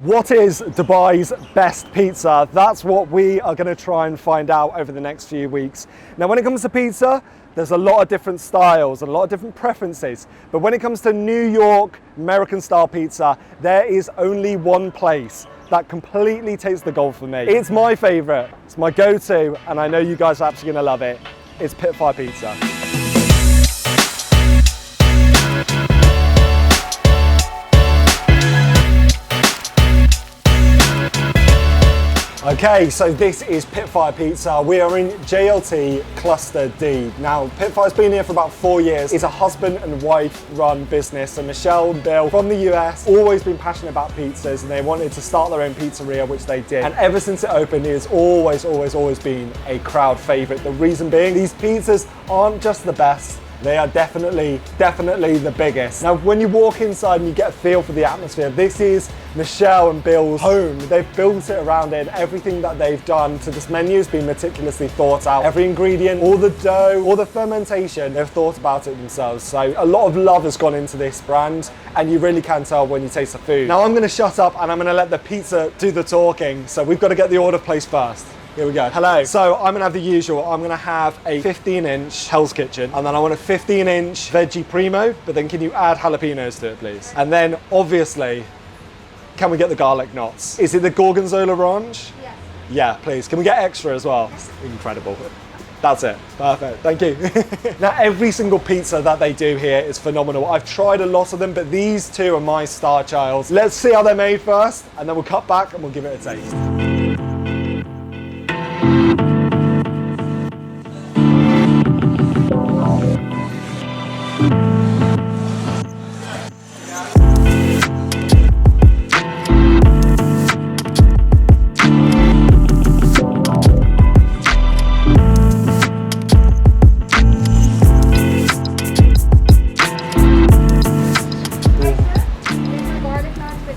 What is Dubai's best pizza? That's what we are going to try and find out over the next few weeks. Now, when it comes to pizza, there's a lot of different styles and a lot of different preferences. But when it comes to New York, American style pizza, there is only one place that completely takes the gold for me. It's my favorite, it's my go-to, and I know you guys are absolutely going to love it. It's Pitfire Pizza. Okay, so this is Pitfire Pizza. We are in JLT Cluster D. Now, Pitfire's been here for about 4 years. It's a husband and wife run business. So Michelle and Bill from the US, always been passionate about pizzas, and they wanted to start their own pizzeria, which they did. And ever since it opened, it has always been a crowd favorite. The reason being, these pizzas aren't just the best, they are definitely the biggest. Now, when you walk inside and you get a feel for the atmosphere, this is Michelle and Bill's home. They've built it around it, and everything that they've done to this menu has been meticulously thought out. Every ingredient, all the dough, all the fermentation, they've thought about it themselves. So a lot of love has gone into this brand, and you really can tell when you taste the food. Now, I'm gonna shut up and I'm gonna let the pizza do the talking. So we've got to get the order placed first. Here we go. Hello. So I'm gonna have the usual. I'm gonna have a 15-inch Hell's Kitchen, and then I want a 15-inch Veggie Primo, but then can you add jalapenos to it, please? And then obviously, can we get the garlic knots? Is it the Gorgonzola ranch? Yes. Yeah, please. Can we get extra as well? Incredible. That's it. Perfect. Thank you. Now, every single pizza that they do here is phenomenal. I've tried a lot of them, but these two are my star childs. Let's see how they're made first, and then we'll cut back and we'll give it a taste.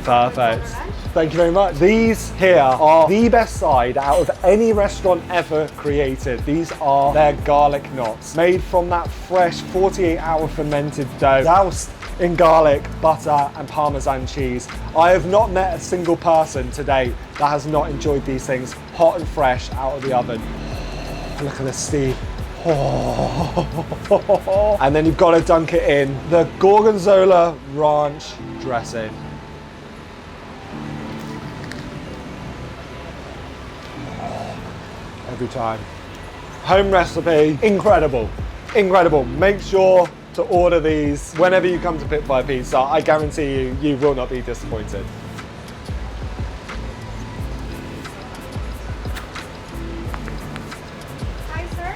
Perfect. Thank you very much. These here are the best side out of any restaurant ever created. These are their garlic knots, made from that fresh 48-hour fermented dough, doused in garlic, butter, and Parmesan cheese. I have not met a single person today that has not enjoyed these things hot and fresh out of the oven. Look at the steam. Oh. And then you've got to dunk it in the Gorgonzola ranch dressing. Every time. Home recipe, incredible, incredible. Make sure to order these whenever you come to Pitfire Pizza. I guarantee you, you will not be disappointed. Hi, sir.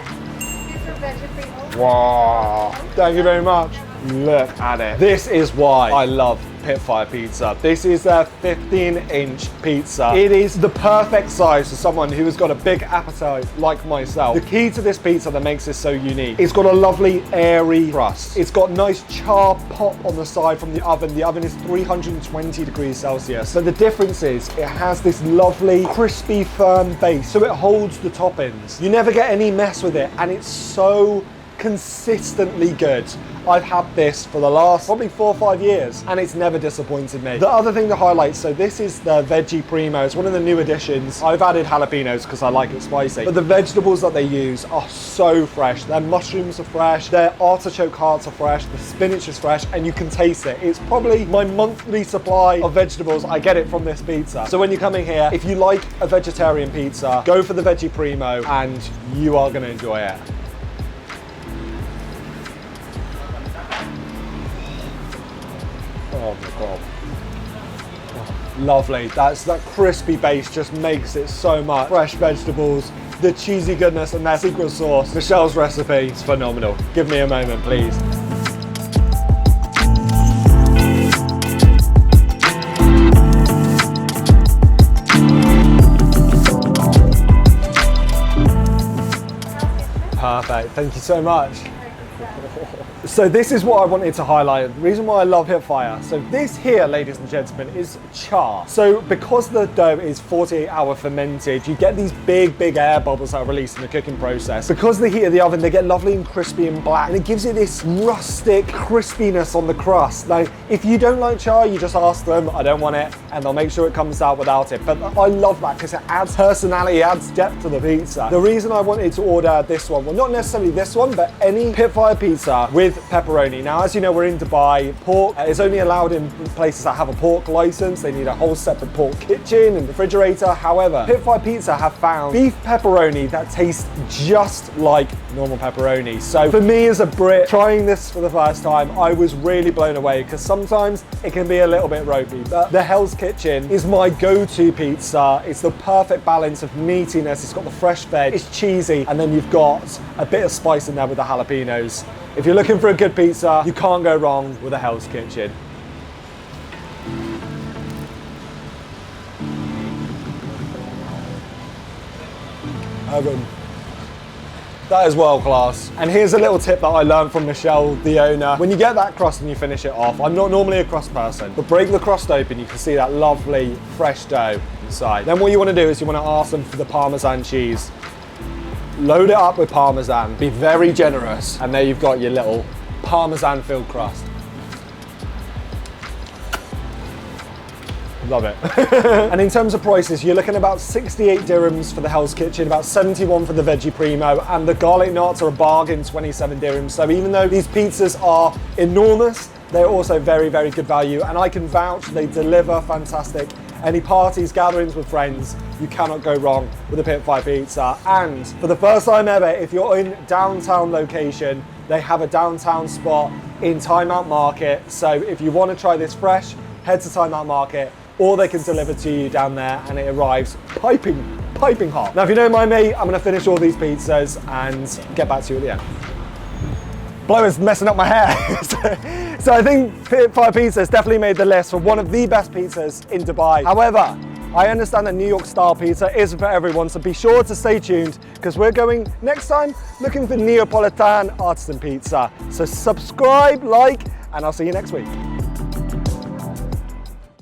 Here's your Veggie Primo. Wow, thank you very much. Look at it. This is why I love Pitfire Pizza. This is their 15-inch pizza. It is the perfect size for someone who has got a big appetite like myself. The key to this pizza that makes this so unique, it's got a lovely airy crust. It's got nice char pop on the side from the oven. The oven is 320 degrees Celsius. So the difference is it has this lovely, crispy, firm base, so it holds the toppings. You never get any mess with it, and it's so consistently good. I've had this for the last probably 4 or 5 years, and it's never disappointed me. The other thing to highlight, so this is the Veggie Primo. It's one of the new additions. I've added jalapenos because I like it spicy, but the vegetables that they use are so fresh. Their mushrooms are fresh, their artichoke hearts are fresh, the spinach is fresh, and you can taste it. It's probably my monthly supply of vegetables. I get it from this pizza. So when you're coming here, if you like a vegetarian pizza, go for the Veggie Primo and you are going to enjoy it. Oh my God. Oh, lovely. That crispy base just makes it so much. Fresh vegetables, the cheesy goodness, and their secret sauce. Michelle's recipe is phenomenal. Give me a moment, please. Perfect. Thank you so much. So this is what I wanted to highlight, the reason why I love Pitfire. So this here, ladies and gentlemen, is char. So because the dough is 48-hour fermented, you get these big air bubbles that are released in the cooking process. Because of the heat of the oven, they get lovely and crispy and black, and it gives it this rustic crispiness on the crust. Now, if you don't like char, you just ask them, I don't want it, and they'll make sure it comes out without it. But I love that because it adds personality, adds depth to the pizza. The reason I wanted to order this one, well, not necessarily this one, but any Pitfire pizza with pepperoni. Now, as you know, we're in Dubai. Pork is only allowed in places that have a pork license. They need a whole separate pork kitchen and refrigerator. However, Pitfire Pizza have found beef pepperoni that tastes just like normal pepperoni. So for me as a Brit, trying this for the first time, I was really blown away because sometimes it can be a little bit ropey. But the Hell's Kitchen is my go-to pizza. It's the perfect balance of meatiness. It's got the fresh veg, it's cheesy, and then you've got a bit of spice in there with the jalapenos. If you're looking for a good pizza, you can't go wrong with a Hell's Kitchen. Heaven. That is world class. And here's a little tip that I learned from Michelle, the owner. When you get that crust and you finish it off, I'm not normally a crust person, but break the crust open, you can see that lovely fresh dough inside. Then what you want to do is you want to ask them for the Parmesan cheese. Load it up with Parmesan, be very generous, and there you've got your little Parmesan filled crust. Love it. And in terms of prices, you're looking at about 68 dirhams for the Hell's Kitchen, about 71 for the Veggie Primo, and the garlic knots are a bargain, 27 dirhams. So even though these pizzas are enormous, they're also very good value, and I can vouch they deliver fantastic. Any parties, gatherings with friends, you cannot go wrong with a Pitfire Pizza. And for the first time ever, if you're in downtown location, they have a downtown spot in Time Out Market. So if you want to try this fresh, head to Time Out Market, or they can deliver to you down there and it arrives piping hot. Now, if you don't mind me, I'm gonna finish all these pizzas and get back to you at the end. Blower's messing up my hair. So I think Pitfire Pizza has definitely made the list for one of the best pizzas in Dubai. However, I understand that New York style pizza isn't for everyone, so be sure to stay tuned because we're going next time looking for Neapolitan artisan pizza. So subscribe, like, and I'll see you next week.